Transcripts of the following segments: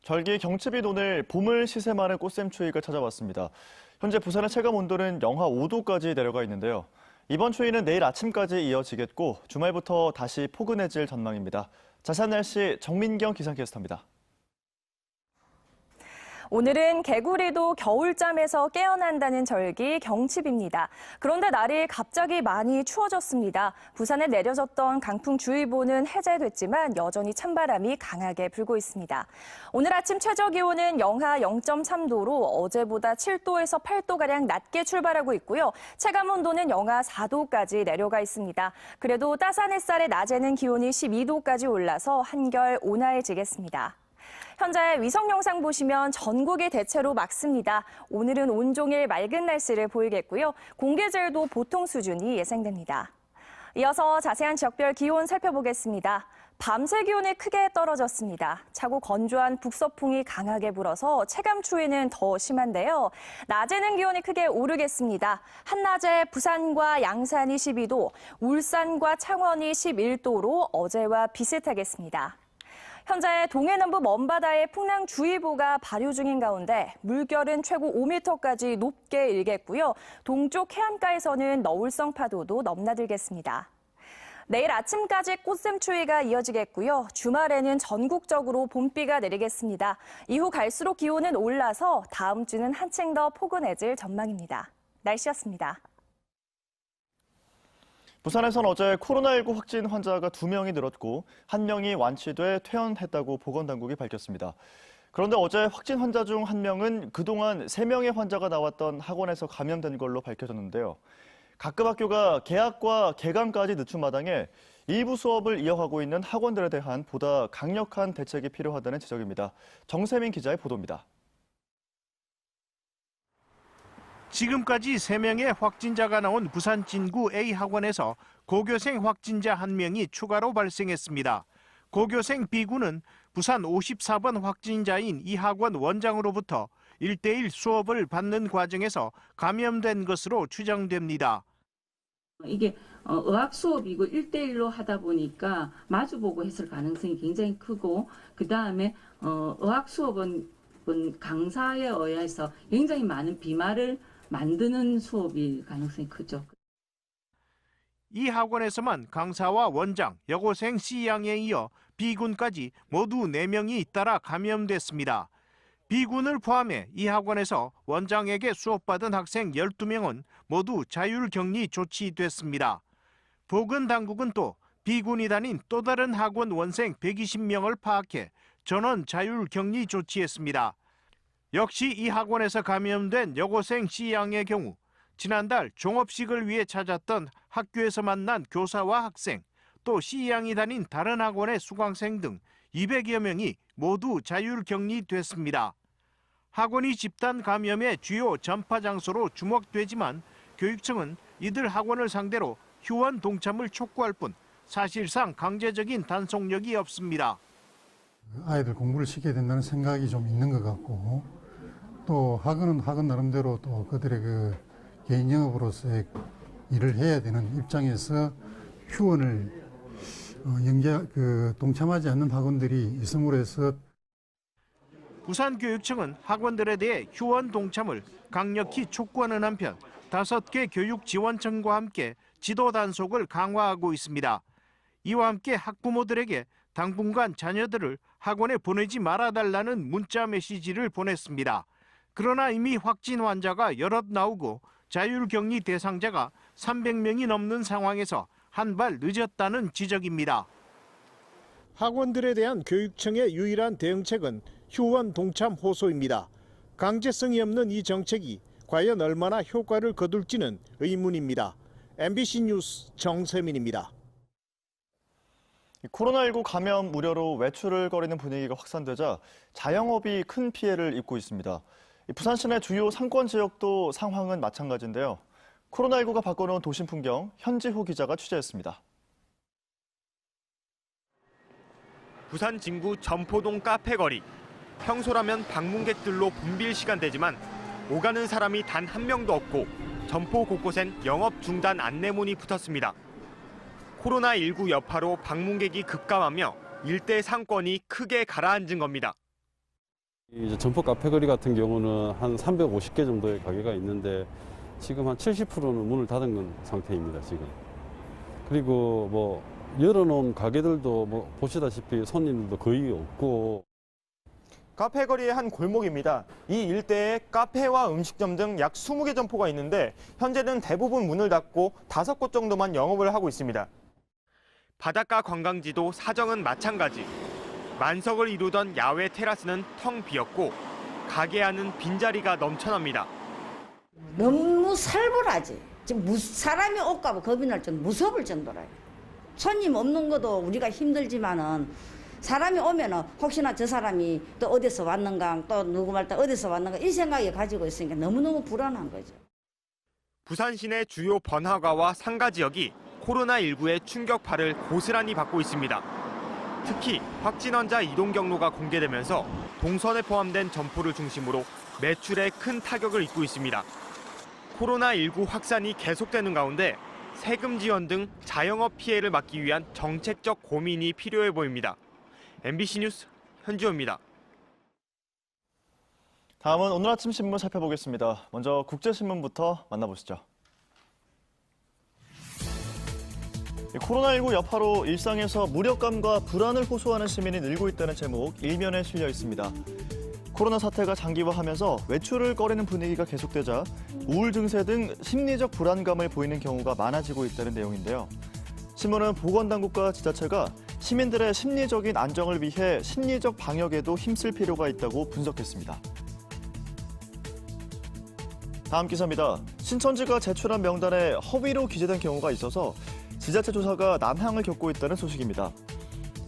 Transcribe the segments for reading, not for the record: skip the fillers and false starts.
절기 경칩이 오늘 봄을 시샘하는 꽃샘추위가 찾아왔습니다. 현재 부산의 체감 온도는 영하 5도까지 내려가 있는데요. 이번 추위는 내일 아침까지 이어지겠고 주말부터 다시 포근해질 전망입니다. 자세한 날씨 정민경 기상캐스터입니다. 오늘은 개구리도 겨울잠에서 깨어난다는 절기 경칩입니다. 그런데 날이 갑자기 많이 추워졌습니다. 부산에 내려졌던 강풍주의보는 해제됐지만 여전히 찬바람이 강하게 불고 있습니다. 오늘 아침 최저기온은 영하 0.3도로 어제보다 7도에서 8도가량 낮게 출발하고 있고요. 체감온도는 영하 4도까지 내려가 있습니다. 그래도 따스한 햇살에 낮에는 기온이 12도까지 올라서 한결 온화해지겠습니다. 현재 위성 영상 보시면 전국이 대체로 맑습니다. 오늘은 온종일 맑은 날씨를 보이겠고요. 공기질도 보통 수준이 예상됩니다. 이어서 자세한 지역별 기온 살펴보겠습니다. 밤새 기온이 크게 떨어졌습니다. 차고 건조한 북서풍이 강하게 불어서 체감 추위는 더 심한데요. 낮에는 기온이 크게 오르겠습니다. 한낮에 부산과 양산이 12도, 울산과 창원이 11도로 어제와 비슷하겠습니다. 현재 동해 남부 먼바다에 풍랑주의보가 발효 중인 가운데 물결은 최고 5m까지 높게 일겠고요. 동쪽 해안가에서는 너울성 파도도 넘나들겠습니다. 내일 아침까지 꽃샘추위가 이어지겠고요. 주말에는 전국적으로 봄비가 내리겠습니다. 이후 갈수록 기온은 올라서 다음 주는 한층 더 포근해질 전망입니다. 날씨였습니다. 부산에선 어제 코로나19 확진 환자가 2명이 늘었고 1명이 완치돼 퇴원했다고 보건당국이 밝혔습니다. 그런데 어제 확진 환자 중 1명은 그동안 3명의 환자가 나왔던 학원에서 감염된 걸로 밝혀졌는데요. 각급 학교가 개학과 개강까지 늦춘 마당에 일부 수업을 이어가고 있는 학원들에 대한 보다 강력한 대책이 필요하다는 지적입니다. 정세민 기자의 보도입니다. 지금까지 3명의 확진자가 나온 부산 진구 A학원에서 고교생 확진자 1명이 추가로 발생했습니다. 고교생 B군은 부산 54번 확진자인 이 학원 원장으로부터 1:1 수업을 받는 과정에서 감염된 것으로 추정됩니다. 이게 의학 수업이고 1:1로 하다 보니까 마주보고 했을 가능성이 굉장히 크고 그다음에 의학 수업은 강사에 의해서 굉장히 많은 비말을 만드는 수업일 가능성이 크죠. 이 학원에서만 강사와 원장, 여고생 C양에 이어 B군까지 모두 4명이 잇따라 감염됐습니다. B군을 포함해 이 학원에서 원장에게 수업받은 학생 12명은 모두 자율격리 조치됐습니다. 보건당국은 또 B군이 다닌 또 다른 학원 원생 120명을 파악해 전원 자율격리 조치했습니다. 역시 이 학원에서 감염된 여고생 C양의 경우 지난달 종업식을 위해 찾았던 학교에서 만난 교사와 학생, 또 C양이 다닌 다른 학원의 수강생 등 200여 명이 모두 자율격리됐습니다. 학원이 집단 감염의 주요 전파 장소로 주목되지만 교육청은 이들 학원을 상대로 휴원 동참을 촉구할 뿐 사실상 강제적인 단속력이 없습니다. 아이들 공부를 시켜야 된다는 생각이 좀 있는 것 같고 또 학원은 학원 나름대로 또 그들의 그 개인 영업으로서의 일을 해야 되는 입장에서 휴원을 동참하지 않는 학원들이 있음으로 해서 부산교육청은 학원들에 대해 휴원 동참을 강력히 촉구하는 한편 5개 교육지원청과 함께 지도 단속을 강화하고 있습니다. 이와 함께 학부모들에게 당분간 자녀들을 학원에 보내지 말아달라는 문자 메시지를 보냈습니다. 그러나 이미 확진 환자가 여럿 나오고 자율격리 대상자가 300명이 넘는 상황에서 한 발 늦었다는 지적입니다. 학원들에 대한 교육청의 유일한 대응책은 휴원 동참 호소입니다. 강제성이 없는 이 정책이 과연 얼마나 효과를 거둘지는 의문입니다. MBC 뉴스 정세민입니다. 코로나19 감염 우려로 외출을 거리는 분위기가 확산되자 자영업이 큰 피해를 입고 있습니다. 부산 시내 주요 상권 지역도 상황은 마찬가지인데요. 코로나19가 바꿔놓은 도심 풍경, 현지호 기자가 취재했습니다. 부산 진구 점포동 카페거리. 평소라면 방문객들로 붐빌 시간대지만 오가는 사람이 단 한 명도 없고 점포 곳곳엔 영업 중단 안내문이 붙었습니다. 코로나19 여파로 방문객이 급감하며 일대 상권이 크게 가라앉은 겁니다. 이제 점포 카페거리 같은 경우는 한 350개 정도의 가게가 있는데 지금 한 70%는 문을 닫은 상태입니다, 지금. 그리고 뭐 열어놓은 가게들도 뭐 보시다시피 손님들도 거의 없고. 카페거리의 한 골목입니다. 이 일대에 카페와 음식점 등 약 20개 점포가 있는데 현재는 대부분 문을 닫고 5곳 정도만 영업을 하고 있습니다. 바닷가 관광지도 사정은 마찬가지. 만석을 이루던 야외 테라스는 텅 비었고 가게 안은 빈자리가 넘쳐납니다. 너무 살벌하지. 지금 사람이 올까 봐 겁이 날 정도, 무서울 정도라. 손님 없는 것도 우리가 힘들지만은 사람이 오면은 혹시나 저 사람이 또 어디서 왔는가, 또 누구 말따 어디서 왔는가 이 생각이 가지고 있으니까 너무너무 불안한 거죠. 부산 시내 주요 번화가와 상가 지역이 코로나19의 충격파를 고스란히 받고 있습니다. 특히 확진 환자 이동 경로가 공개되면서 동선에 포함된 점포를 중심으로 매출에 큰 타격을 입고 있습니다. 코로나19 확산이 계속되는 가운데 세금 지원 등 자영업 피해를 막기 위한 정책적 고민이 필요해 보입니다. MBC 뉴스 현지호입니다. 다음은 오늘 아침 신문 살펴보겠습니다. 먼저 국제신문부터 만나보시죠. 코로나19 여파로 일상에서 무력감과 불안을 호소하는 시민이 늘고 있다는 제목 일면에 실려 있습니다. 코로나 사태가 장기화하면서 외출을 꺼리는 분위기가 계속되자 우울 증세 등 심리적 불안감을 보이는 경우가 많아지고 있다는 내용인데요. 신문은 보건당국과 지자체가 시민들의 심리적인 안정을 위해 심리적 방역에도 힘쓸 필요가 있다고 분석했습니다. 다음 기사입니다. 신천지가 제출한 명단에 허위로 기재된 경우가 있어서 지자체 조사가 난항을 겪고 있다는 소식입니다.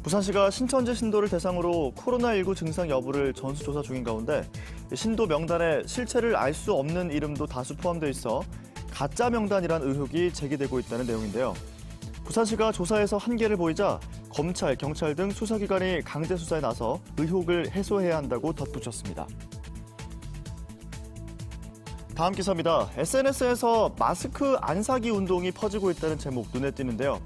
부산시가 신천지 신도를 대상으로 코로나19 증상 여부를 전수조사 중인 가운데 신도 명단에 실체를 알 수 없는 이름도 다수 포함돼 있어 가짜 명단이란 의혹이 제기되고 있다는 내용인데요. 부산시가 조사에서 한계를 보이자 검찰, 경찰 등 수사기관이 강제 수사에 나서 의혹을 해소해야 한다고 덧붙였습니다. 다음 기사입니다. SNS에서 마스크 안 사기 운동이 퍼지고 있다는 제목 눈에 띄는데요.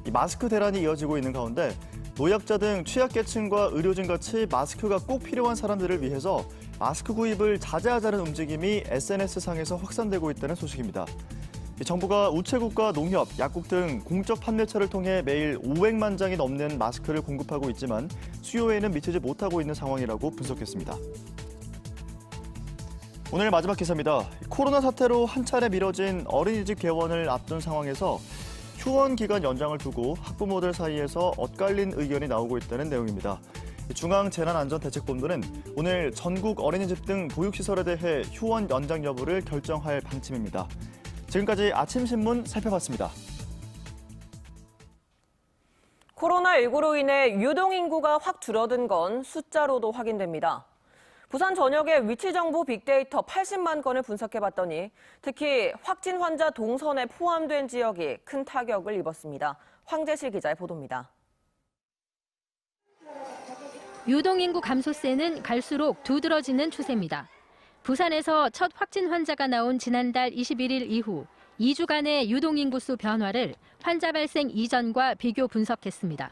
이 마스크 대란이 이어지고 있는 가운데 노약자 등 취약계층과 의료진같이 마스크가 꼭 필요한 사람들을 위해서 마스크 구입을 자제하자는 움직임이 SNS상에서 확산되고 있다는 소식입니다. 정부가 우체국과 농협, 약국 등 공적 판매처를 통해 매일 500만 장이 넘는 마스크를 공급하고 있지만 수요에는 미치지 못하고 있는 상황이라고 분석했습니다. 오늘 마지막 기사입니다. 코로나 사태로 한 차례 미뤄진 어린이집 개원을 앞둔 상황에서 휴원 기간 연장을 두고 학부모들 사이에서 엇갈린 의견이 나오고 있다는 내용입니다. 중앙재난안전대책본부는 오늘 전국 어린이집 등 보육시설에 대해 휴원 연장 여부를 결정할 방침입니다. 지금까지 아침 신문 살펴봤습니다. 코로나19로 인해 유동인구가 확 줄어든 건 숫자로도 확인됩니다. 부산 전역의 위치 정보 빅데이터 80만 건을 분석해봤더니 특히 확진 환자 동선에 포함된 지역이 큰 타격을 입었습니다. 황재실 기자의 보도입니다. 유동인구 감소세는 갈수록 두드러지는 추세입니다. 부산에서 첫 확진 환자가 나온 지난달 21일 이후 2주간의 유동인구수 변화를 환자 발생 이전과 비교 분석했습니다.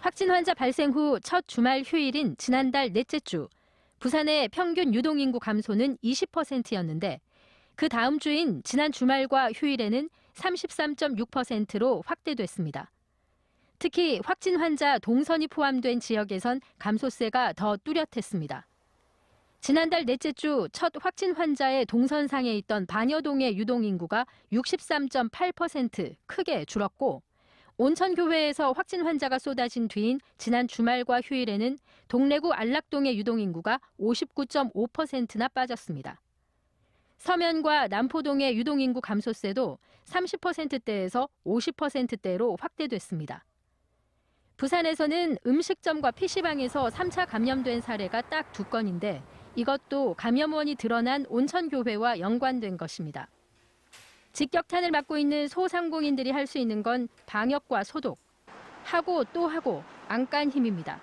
확진 환자 발생 후 첫 주말 휴일인 지난달 넷째 주, 부산의 평균 유동인구 감소는 20%였는데 그 다음 주인 지난 주말과 휴일에는 33.6%로 확대됐습니다. 특히 확진 환자 동선이 포함된 지역에선 감소세가 더 뚜렷했습니다. 지난달 넷째 주 첫 확진 환자의 동선상에 있던 반여동의 유동인구가 63.8% 크게 줄었고 온천교회에서 확진 환자가 쏟아진 뒤인 지난 주말과 휴일에는 동래구 안락동의 유동인구가 59.5%나 빠졌습니다. 서면과 남포동의 유동인구 감소세도 30%대에서 50%대로 확대됐습니다. 부산에서는 음식점과 PC방에서 3차 감염된 사례가 딱 2건인데 이것도 감염원이 드러난 온천교회와 연관된 것입니다. 직격탄을 맞고 있는 소상공인들이 할 수 있는 건 방역과 소독, 하고 또 하고 안 깐 힘입니다.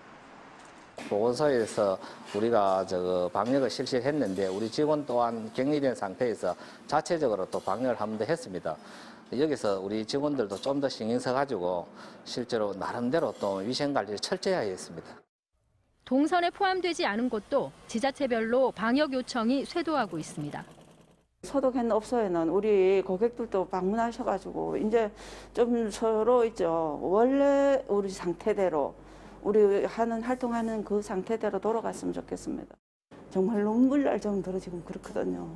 보건소에서 우리가 방역을 실시했는데 우리 직원 또한 격리된 상태에서 자체적으로 또 방역을 한 번 더 했습니다. 여기서 우리 직원들도 좀 더 신경 써가지고 실제로 나름대로 또 위생 관리를 철저히 했습니다. 동선에 포함되지 않은 곳도 지자체별로 방역 요청이 쇄도하고 있습니다. 소독했는 업소에는 우리 고객들도 방문하셔가지고 이제 좀 서로 있죠. 원래 우리 상태대로 우리 활동하는 그 상태대로 돌아갔으면 좋겠습니다. 정말 눈물 날 정도로 지금 그렇거든요.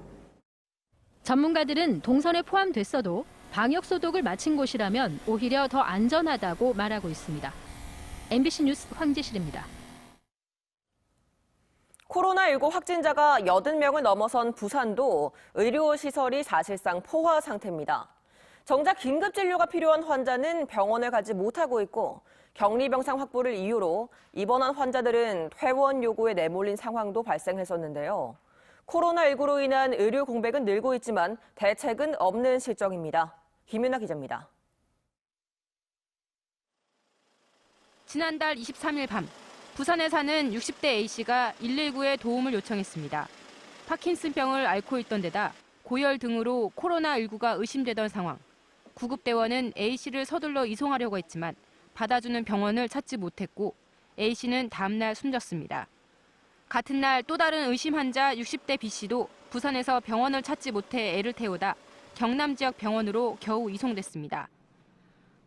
전문가들은 동선에 포함됐어도 방역 소독을 마친 곳이라면 오히려 더 안전하다고 말하고 있습니다. MBC 뉴스 황지실입니다. 코로나19 확진자가 80명을 넘어선 부산도 의료시설이 사실상 포화 상태입니다. 정작 긴급진료가 필요한 환자는 병원에 가지 못하고 있고 격리병상 확보를 이유로 입원한 환자들은 퇴원 요구에 내몰린 상황도 발생했었는데요. 코로나19로 인한 의료 공백은 늘고 있지만 대책은 없는 실정입니다. 김윤아 기자입니다. 지난달 23일 밤 부산에 사는 60대 A씨가 119에 도움을 요청했습니다. 파킨슨병을 앓고 있던 데다 고열 등으로 코로나19가 의심되던 상황. 구급대원은 A씨를 서둘러 이송하려고 했지만 받아주는 병원을 찾지 못했고 A씨는 다음 날 숨졌습니다. 같은 날 또 다른 의심 환자 60대 B씨도 부산에서 병원을 찾지 못해 애를 태우다 경남 지역 병원으로 겨우 이송됐습니다.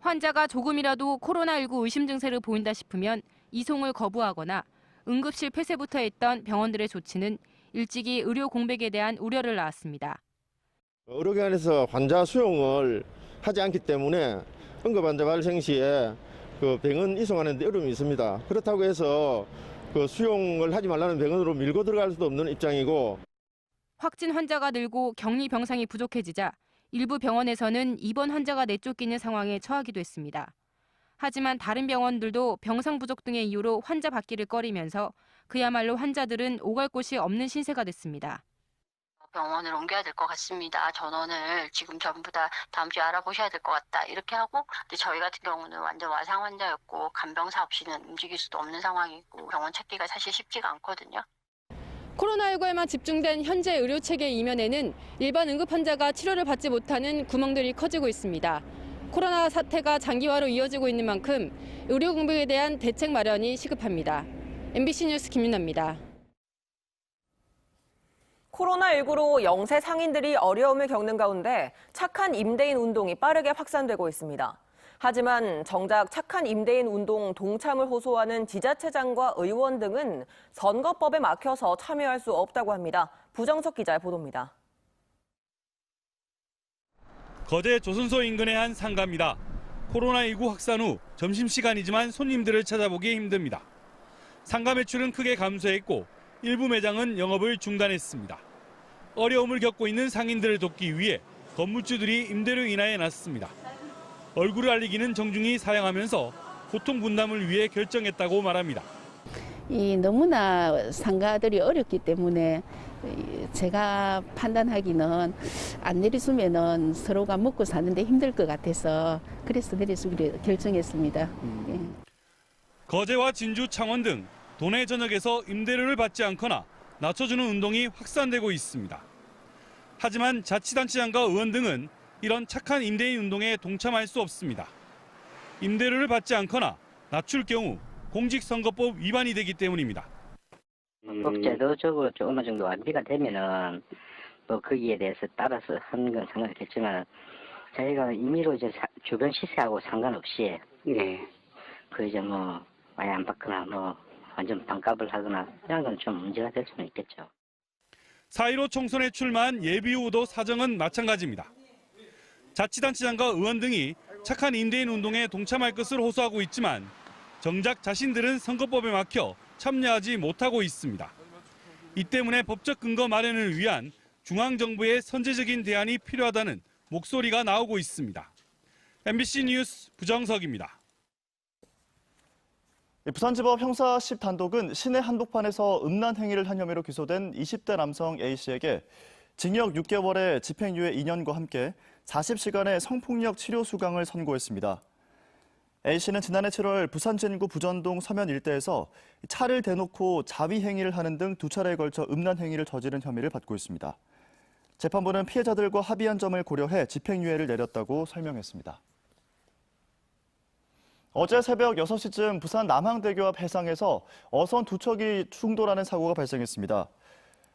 환자가 조금이라도 코로나19 의심 증세를 보인다 싶으면 이송을 거부하거나 응급실 폐쇄부터 했던 병원들의 조치는 일찍이 의료 공백에 대한 우려를 낳았습니다. 의료기관에서 환자 수용을 하지 않기 때문에 응급 환자 발생 시에 그 병원 이송하는 데 어려움이 있습니다. 그렇다고 해서 그 수용을 하지 말라는 병원으로 밀고 들어갈 수도 없는 입장이고 확진 환자가 늘고 격리 병상이 부족해지자 일부 병원에서는 입원 환자가 내쫓기는 상황에 처하기도 했습니다. 하지만 다른 병원들도 병상 부족 등의 이유로 환자 받기를 꺼리면서 그야말로 환자들은 오갈 곳이 없는 신세가 됐습니다. 병원을 옮겨야 될 것 같습니다. 전원을 지금 전부 다 다음 주에 알아보셔야 될 것 같다. 이렇게 하고 근데 저희 같은 경우는 완전 와상 환자였고 간병사 없이는 움직일 수도 없는 상황이고 병원 찾기가 사실 쉽지가 않거든요. 코로나19에만 집중된 현재 의료체계 이면에는 일반 응급 환자가 치료를 받지 못하는 구멍들이 커지고 있습니다. 코로나 사태가 장기화로 이어지고 있는 만큼 의료 공백에 대한 대책 마련이 시급합니다. MBC 뉴스 김윤아입니다. 코로나19로 영세 상인들이 어려움을 겪는 가운데 착한 임대인 운동이 빠르게 확산되고 있습니다. 하지만 정작 착한 임대인 운동 동참을 호소하는 지자체장과 의원 등은 선거법에 막혀서 참여할 수 없다고 합니다. 부정석 기자의 보도입니다. 거제 조선소 인근의 한 상가입니다. 코로나19 확산 후 점심시간이지만 손님들을 찾아보기 힘듭니다. 상가 매출은 크게 감소했고 일부 매장은 영업을 중단했습니다. 어려움을 겪고 있는 상인들을 돕기 위해 건물주들이 임대료 인하에 나섰습니다. 얼굴을 알리기는 정중히 사양하면서 고통 분담을 위해 결정했다고 말합니다. 너무나 상가들이 어렵기 때문에 제가 판단하기는 안 내려주면은 서로가 먹고 사는데 힘들 것 같아서 그래서 내려주기로 결정했습니다. 거제와 진주, 창원 등 도내 전역에서 임대료를 받지 않거나 낮춰주는 운동이 확산되고 있습니다. 하지만 자치단체장과 의원 등은 이런 착한 임대인 운동에 동참할 수 없습니다. 임대료를 받지 않거나 낮출 경우 공직선거법 위반이 되기 때문입니다. 법제도적으로 조금 정도 완비가 되면은 뭐 거기에 대해서 따라서 하는 건 상관없겠지만 저희가 임의로 이제 주변 시세하고 상관없이 그 이제 뭐 많이 안 받거나 뭐 완전 반값을 하거나 이런 건 좀 문제가 될 수는 있겠죠. 4.15 총선에 출마한 예비후보도 사정은 마찬가지입니다. 자치단체장과 의원 등이 착한 임대인 운동에 동참할 것을 호소하고 있지만 정작 자신들은 선거법에 막혀 참여하지 못하고 있습니다. 이 때문에 법적 근거 마련을 위한 중앙정부의 선제적인 대안이 필요하다는 목소리가 나오고 있습니다. MBC 뉴스 부정석입니다. 부산지법 형사 10단독은 시내 한복판에서 음란 행위를 한 혐의로 기소된 20대 남성 A씨에게 징역 6개월에 집행유예 2년과 함께 40시간의 성폭력 치료 수강을 선고했습니다. A씨는 지난해 7월 부산 진구 부전동 서면 일대에서 차를 대놓고 자위 행위를 하는 등 2차례에 걸쳐 음란 행위를 저지른 혐의를 받고 있습니다. 재판부는 피해자들과 합의한 점을 고려해 집행유예를 내렸다고 설명했습니다. 어제 새벽 6시쯤 부산 남항대교 앞 해상에서 어선 두 척이 충돌하는 사고가 발생했습니다.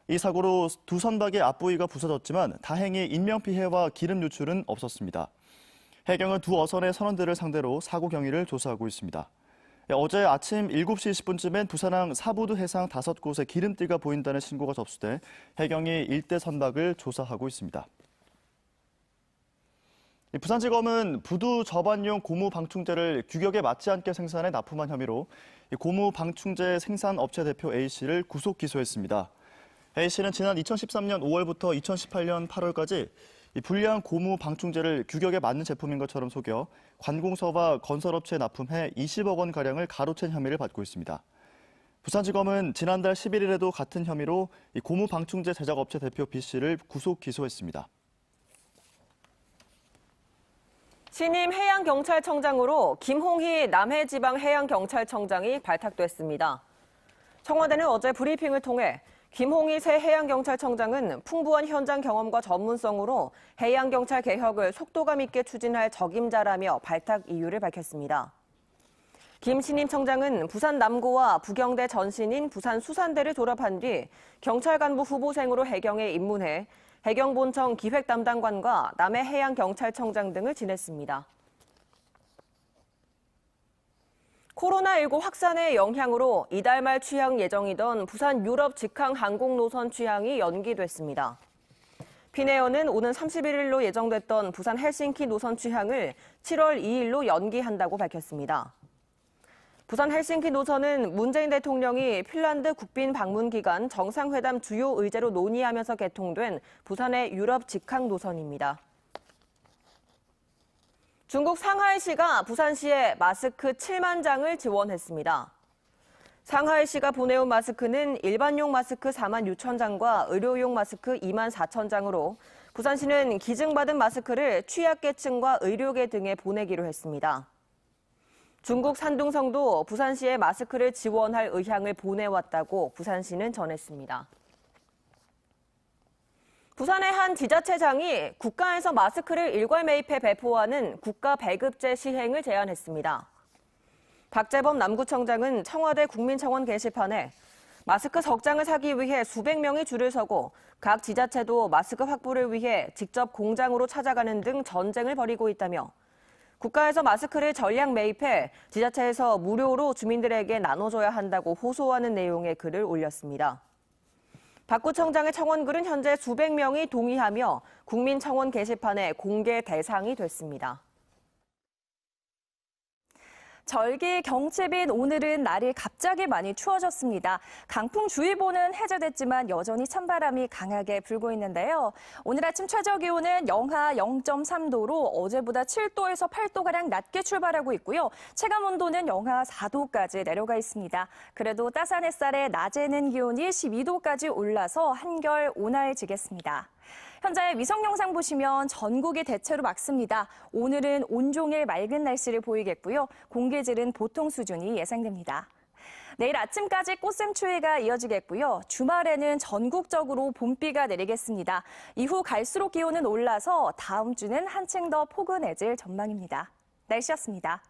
이 사고로 두 선박의 앞부위가 부서졌지만 다행히 인명피해와 기름 유출은 없었습니다. 해경은 두 어선의 선원들을 상대로 사고 경위를 조사하고 있습니다. 어제 아침 7시 10분쯤엔 부산항 사부두 해상 5곳에 기름띠가 보인다는 신고가 접수돼 해경이 일대 선박을 조사하고 있습니다. 부산지검은 부두 저반용 고무 방충제를 규격에 맞지 않게 생산해 납품한 혐의로 고무 방충제 생산업체 대표 A씨를 구속 기소했습니다. A씨는 지난 2013년 5월부터 2018년 8월까지 불량 고무 방충제를 규격에 맞는 제품인 것처럼 속여 관공서와 건설업체에 납품해 20억 원가량을 가로챈 혐의를 받고 있습니다. 부산지검은 지난달 11일에도 같은 혐의로 고무 방충제 제작업체 대표 B씨를 구속 기소했습니다. 신임 해양경찰청장으로 김홍희 남해지방해양경찰청장이 발탁됐습니다. 청와대는 어제 브리핑을 통해 김홍희 새 해양경찰청장은 풍부한 현장 경험과 전문성으로 해양경찰 개혁을 속도감 있게 추진할 적임자라며 발탁 이유를 밝혔습니다. 김 신임 청장은 부산 남고와 부경대 전신인 부산 수산대를 졸업한 뒤 경찰간부 후보생으로 해경에 입문해 해경본청 기획담당관과 남해해양경찰청장 등을 지냈습니다. 코로나19 확산의 영향으로 이달 말 취항 예정이던 부산 유럽 직항 항공 노선 취항이 연기됐습니다. 피네어는 오는 31일로 예정됐던 부산 헬싱키 노선 취항을 7월 2일로 연기한다고 밝혔습니다. 부산 헬싱키 노선은 문재인 대통령이 핀란드 국빈 방문 기간 정상회담 주요 의제로 논의하면서 개통된 부산의 유럽 직항 노선입니다. 중국 상하이시가 부산시에 마스크 7만 장을 지원했습니다. 상하이시가 보내온 마스크는 일반용 마스크 4만 6천 장과 의료용 마스크 2만 4천 장으로 부산시는 기증받은 마스크를 취약계층과 의료계 등에 보내기로 했습니다. 중국 산둥성도 부산시에 마스크를 지원할 의향을 보내왔다고 부산시는 전했습니다. 부산의 한 지자체장이 국가에서 마스크를 일괄 매입해 배포하는 국가배급제 시행을 제안했습니다. 박재범 남구청장은 청와대 국민청원 게시판에 마스크 석 장을 사기 위해 수백 명이 줄을 서고 각 지자체도 마스크 확보를 위해 직접 공장으로 찾아가는 등 전쟁을 벌이고 있다며 국가에서 마스크를 전량 매입해 지자체에서 무료로 주민들에게 나눠줘야 한다고 호소하는 내용의 글을 올렸습니다. 박 구청장의 청원글은 현재 수백 명이 동의하며 국민청원 게시판에 공개 대상이 됐습니다. 절기 경칩인 오늘은 날이 갑자기 많이 추워졌습니다. 강풍주의보는 해제됐지만 여전히 찬바람이 강하게 불고 있는데요. 오늘 아침 최저기온은 영하 0.3도로 어제보다 7도에서 8도가량 낮게 출발하고 있고요. 체감온도는 영하 4도까지 내려가 있습니다. 그래도 따스한 햇살에 낮에는 기온이 12도까지 올라서 한결 온화해지겠습니다. 현재 위성 영상 보시면 전국이 대체로 맑습니다. 오늘은 온종일 맑은 날씨를 보이겠고요. 공기질은 보통 수준이 예상됩니다. 내일 아침까지 꽃샘추위가 이어지겠고요. 주말에는 전국적으로 봄비가 내리겠습니다. 이후 갈수록 기온은 올라서 다음 주는 한층 더 포근해질 전망입니다. 날씨였습니다.